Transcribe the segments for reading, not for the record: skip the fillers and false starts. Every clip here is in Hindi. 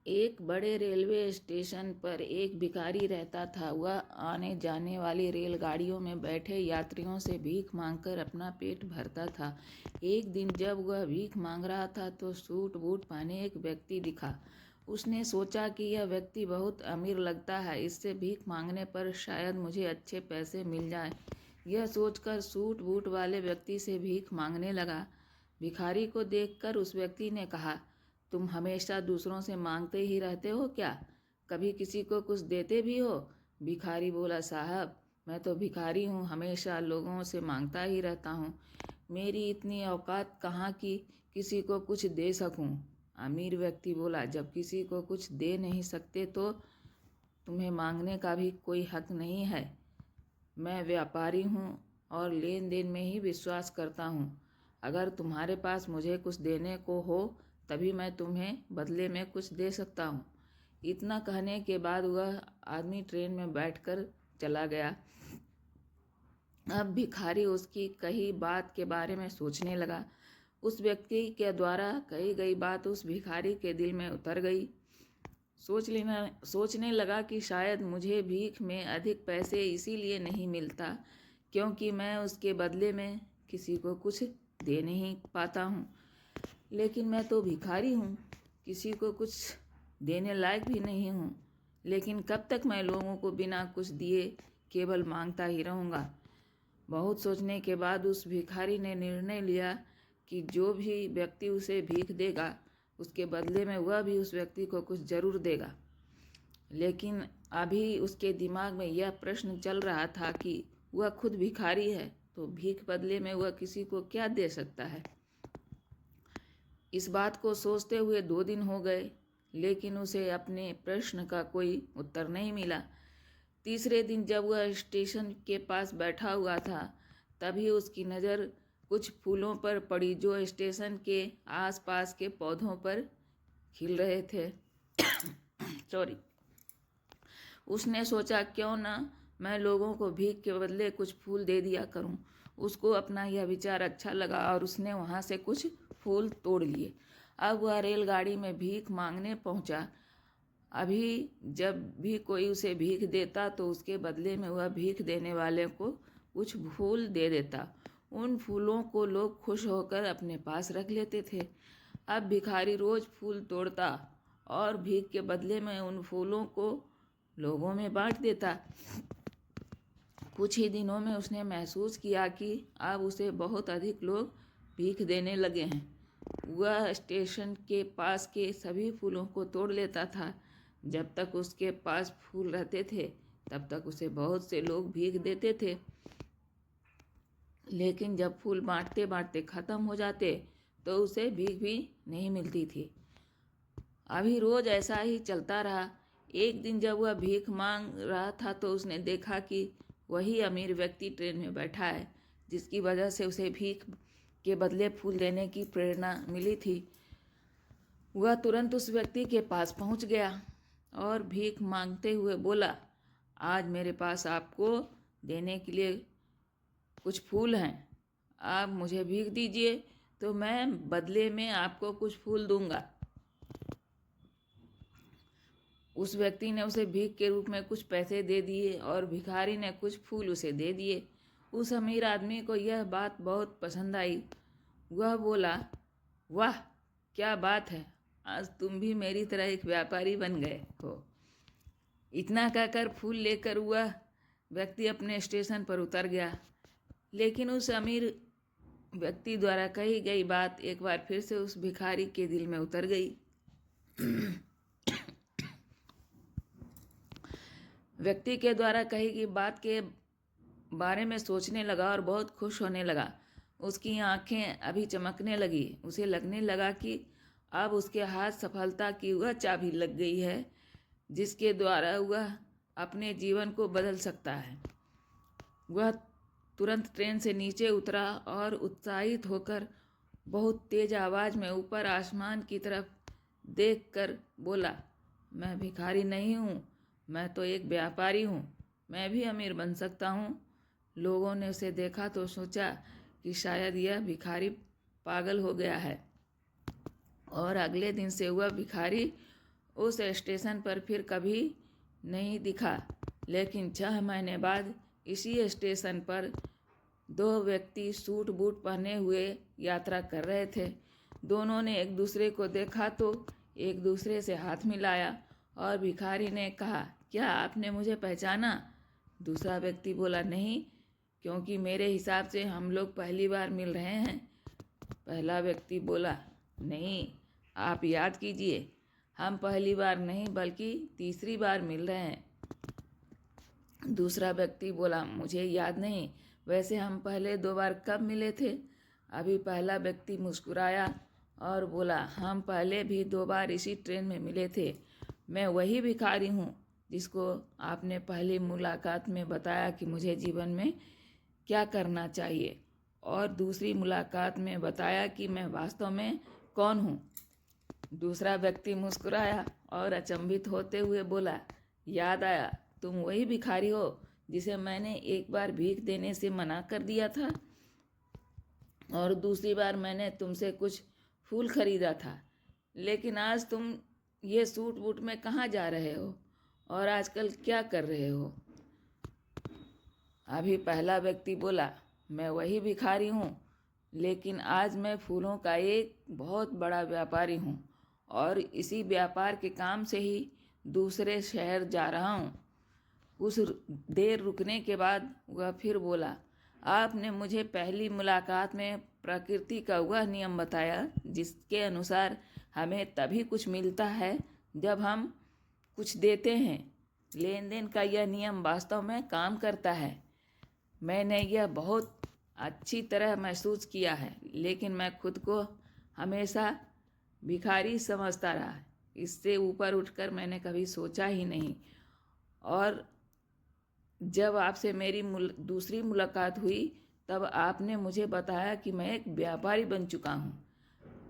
एक बड़े रेलवे स्टेशन पर एक भिखारी रहता था। वह आने जाने वाली रेलगाड़ियों में बैठे यात्रियों से भीख मांगकर अपना पेट भरता था। एक दिन जब वह भीख मांग रहा था तो सूट बूट पहने एक व्यक्ति दिखा। उसने सोचा कि यह व्यक्ति बहुत अमीर लगता है, इससे भीख मांगने पर शायद मुझे अच्छे पैसे मिल जाएं। यह सोचकर सूट बूट वाले व्यक्ति से भीख मांगने लगा। भिखारी को देखकर उस व्यक्ति ने कहा, तुम हमेशा दूसरों से मांगते ही रहते हो क्या? कभी किसी को कुछ देते भी हो? भिखारी बोला, साहब मैं तो भिखारी हूँ, हमेशा लोगों से मांगता ही रहता हूँ। मेरी इतनी औकात कहाँ कि किसी को कुछ दे सकूँ। अमीर व्यक्ति बोला, जब किसी को कुछ दे नहीं सकते तो तुम्हें मांगने का भी कोई हक नहीं है। मैं व्यापारी हूँ और लेन देन में ही विश्वास करता हूँ। अगर तुम्हारे पास मुझे कुछ देने को हो तभी मैं तुम्हें बदले में कुछ दे सकता हूँ। इतना कहने के बाद वह आदमी ट्रेन में बैठकर चला गया। अब भिखारी उसकी कही बात के बारे में सोचने लगा। उस व्यक्ति के द्वारा कही गई बात उस भिखारी के दिल में उतर गई। सोचने लगा कि शायद मुझे भीख में अधिक पैसे इसीलिए नहीं मिलता क्योंकि मैं उसके बदले में किसी को कुछ दे नहीं पाता हूँ। लेकिन मैं तो भिखारी हूँ, किसी को कुछ देने लायक भी नहीं हूँ। लेकिन कब तक मैं लोगों को बिना कुछ दिए केवल मांगता ही रहूँगा। बहुत सोचने के बाद उस भिखारी ने निर्णय लिया कि जो भी व्यक्ति उसे भीख देगा उसके बदले में वह भी उस व्यक्ति को कुछ जरूर देगा। लेकिन अभी उसके दिमाग में यह प्रश्न चल रहा था कि वह खुद भिखारी है तो भीख बदले में वह किसी को क्या दे सकता है। इस बात को सोचते हुए 2 दिन हो गए, लेकिन उसे अपने प्रश्न का कोई उत्तर नहीं मिला। तीसरे दिन जब वह स्टेशन के पास बैठा हुआ था तभी उसकी नज़र कुछ फूलों पर पड़ी जो स्टेशन के आसपास के पौधों पर खिल रहे थे। सॉरी। उसने सोचा, क्यों ना मैं लोगों को भीख के बदले कुछ फूल दे दिया करूं। उसको अपना यह विचार अच्छा लगा और उसने वहां से कुछ फूल तोड़ लिए। अब वह रेलगाड़ी में भीख मांगने पहुंचा। अभी जब भी कोई उसे भीख देता तो उसके बदले में वह भीख देने वाले को कुछ फूल दे देता। उन फूलों को लोग खुश होकर अपने पास रख लेते थे। अब भिखारी रोज फूल तोड़ता और भीख के बदले में उन फूलों को लोगों में बांट देता। कुछ ही दिनों में उसने महसूस किया कि अब उसे बहुत अधिक लोग भीख देने लगे हैं। वह स्टेशन के पास के सभी फूलों को तोड़ लेता था। जब तक उसके पास फूल रहते थे तब तक उसे बहुत से लोग भीख देते थे। लेकिन जब फूल बांटते बांटते ख़त्म हो जाते तो उसे भीख भी नहीं मिलती थी। अभी रोज ऐसा ही चलता रहा। एक दिन जब वह भीख मांग रहा था तो उसने देखा कि वही अमीर व्यक्ति ट्रेन में बैठा है जिसकी वजह से उसे भीख के बदले फूल देने की प्रेरणा मिली थी। वह तुरंत उस व्यक्ति के पास पहुंच गया और भीख मांगते हुए बोला, आज मेरे पास आपको देने के लिए कुछ फूल हैं। आप मुझे भीख दीजिए तो मैं बदले में आपको कुछ फूल दूंगा। उस व्यक्ति ने उसे भीख के रूप में कुछ पैसे दे दिए और भिखारी ने कुछ फूल उसे दे दिए। उस अमीर आदमी को यह बात बहुत पसंद आई। वह बोला, वाह क्या बात है, आज तुम भी मेरी तरह एक व्यापारी बन गए हो। इतना कहकर फूल लेकर वह व्यक्ति अपने स्टेशन पर उतर गया। लेकिन उस अमीर व्यक्ति द्वारा कही गई बात एक बार फिर से उस भिखारी के दिल में उतर गई। व्यक्ति के द्वारा कही गई बात के बारे में सोचने लगा और बहुत खुश होने लगा। उसकी आंखें अभी चमकने लगी। उसे लगने लगा कि अब उसके हाथ सफलता की वह चाबी लग गई है जिसके द्वारा वह अपने जीवन को बदल सकता है। वह तुरंत ट्रेन से नीचे उतरा और उत्साहित होकर बहुत तेज आवाज़ में ऊपर आसमान की तरफ देखकर बोला, मैं भिखारी नहीं हूँ, मैं तो एक व्यापारी हूँ, मैं भी अमीर बन सकता हूँ। लोगों ने उसे देखा तो सोचा कि शायद यह भिखारी पागल हो गया है और अगले दिन से वह भिखारी उस स्टेशन पर फिर कभी नहीं दिखा। लेकिन 6 महीने बाद इसी स्टेशन पर 2 व्यक्ति सूट बूट पहने हुए यात्रा कर रहे थे। दोनों ने एक दूसरे को देखा तो एक दूसरे से हाथ मिलाया और भिखारी ने कहा, क्या आपने मुझे पहचाना? दूसरा व्यक्ति बोला, नहीं, क्योंकि मेरे हिसाब से हम लोग पहली बार मिल रहे हैं। पहला व्यक्ति बोला, नहीं, आप याद कीजिए, हम पहली बार नहीं बल्कि तीसरी बार मिल रहे हैं। दूसरा व्यक्ति बोला, मुझे याद नहीं, वैसे हम पहले 2 बार कब मिले थे? अभी पहला व्यक्ति मुस्कुराया और बोला, हम पहले भी 2 बार इसी ट्रेन में मिले थे। मैं वही भिखारी हूँ जिसको आपने पहली मुलाकात में बताया कि मुझे जीवन में क्या करना चाहिए, और दूसरी मुलाकात में बताया कि मैं वास्तव में कौन हूँ। दूसरा व्यक्ति मुस्कुराया और अचंभित होते हुए बोला, याद आया, तुम वही भिखारी हो जिसे मैंने एक बार भीख देने से मना कर दिया था, और दूसरी बार मैंने तुमसे कुछ फूल खरीदा था। लेकिन आज तुम ये सूट बूट में कहाँ जा रहे हो और आजकल क्या कर रहे हो? अभी पहला व्यक्ति बोला, मैं वही भिखारी हूँ, लेकिन आज मैं फूलों का एक बहुत बड़ा व्यापारी हूँ और इसी व्यापार के काम से ही दूसरे शहर जा रहा हूँ। कुछ देर रुकने के बाद वह फिर बोला, आपने मुझे पहली मुलाकात में प्रकृति का वह नियम बताया जिसके अनुसार हमें तभी कुछ मिलता है जब हम कुछ देते हैं। लेन देन का यह नियम वास्तव में काम करता है। मैंने यह बहुत अच्छी तरह महसूस किया है, लेकिन मैं खुद को हमेशा भिखारी समझता रहा। इससे ऊपर उठकर मैंने कभी सोचा ही नहीं। और जब आपसे मेरी दूसरी मुलाकात हुई तब आपने मुझे बताया कि मैं एक व्यापारी बन चुका हूँ।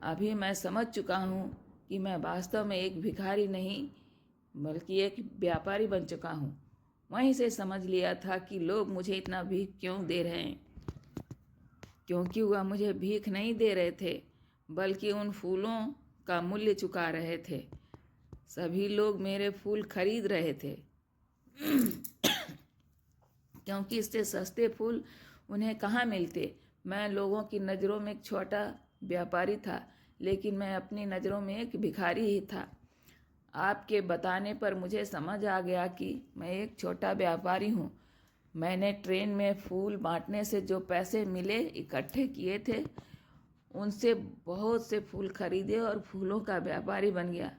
अभी मैं समझ चुका हूँ कि मैं वास्तव में एक भिखारी नहीं बल्कि एक व्यापारी बन चुका हूँ। वहीं से समझ लिया था कि लोग मुझे इतना भीख क्यों दे रहे हैं, क्योंकि वह मुझे भीख नहीं दे रहे थे बल्कि उन फूलों का मूल्य चुका रहे थे। सभी लोग मेरे फूल खरीद रहे थे क्योंकि इससे सस्ते फूल उन्हें कहाँ मिलते। मैं लोगों की नज़रों में एक छोटा व्यापारी था, लेकिन मैं अपनी नज़रों में एक भिखारी ही था। आपके बताने पर मुझे समझ आ गया कि मैं एक छोटा व्यापारी हूँ। मैंने ट्रेन में फूल बांटने से जो पैसे मिले इकट्ठे किए थे, उनसे बहुत से फूल खरीदे और फूलों का व्यापारी बन गया।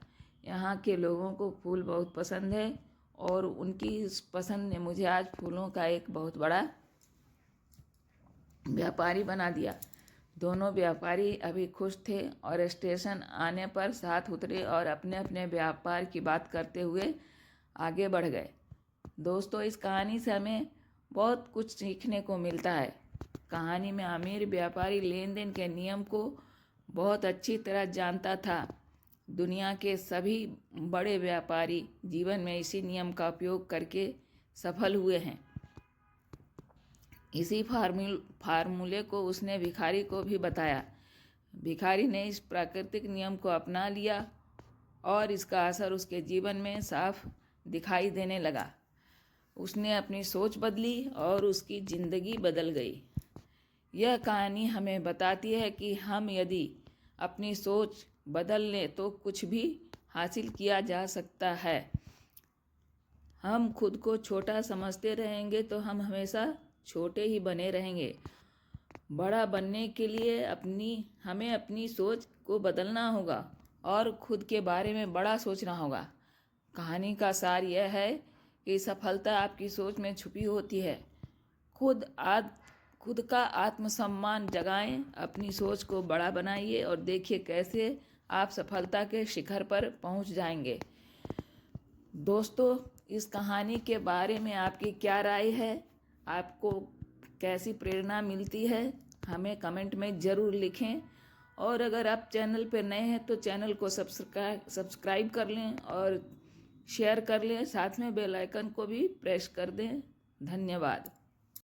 यहाँ के लोगों को फूल बहुत पसंद है और उनकी इस पसंद ने मुझे आज फूलों का एक बहुत बड़ा व्यापारी बना दिया। दोनों व्यापारी अभी खुश थे और स्टेशन आने पर साथ उतरे और अपने अपने व्यापार की बात करते हुए आगे बढ़ गए। दोस्तों, इस कहानी से हमें बहुत कुछ सीखने को मिलता है। कहानी में अमीर व्यापारी लेन देन के नियम को बहुत अच्छी तरह जानता था। दुनिया के सभी बड़े व्यापारी जीवन में इसी नियम का उपयोग करके सफल हुए हैं। इसी फार्मूले को उसने भिखारी को भी बताया। भिखारी ने इस प्राकृतिक नियम को अपना लिया और इसका असर उसके जीवन में साफ दिखाई देने लगा। उसने अपनी सोच बदली और उसकी ज़िंदगी बदल गई। यह कहानी हमें बताती है कि हम यदि अपनी सोच बदल लें तो कुछ भी हासिल किया जा सकता है। हम खुद को छोटा समझते रहेंगे तो हम हमेशा छोटे ही बने रहेंगे। बड़ा बनने के लिए हमें अपनी सोच को बदलना होगा और खुद के बारे में बड़ा सोचना होगा। कहानी का सार यह है कि सफलता आपकी सोच में छुपी होती है। खुद का आत्मसम्मान जगाएं, अपनी सोच को बड़ा बनाइए और देखिए कैसे आप सफलता के शिखर पर पहुंच जाएंगे। दोस्तों, इस कहानी के बारे में आपकी क्या राय है? आपको कैसी प्रेरणा मिलती है? हमें कमेंट में ज़रूर लिखें। और अगर आप चैनल पर नए हैं तो चैनल को सब्सक्राइब कर लें और शेयर कर लें, साथ में बेल आइकन को भी प्रेस कर दें। धन्यवाद।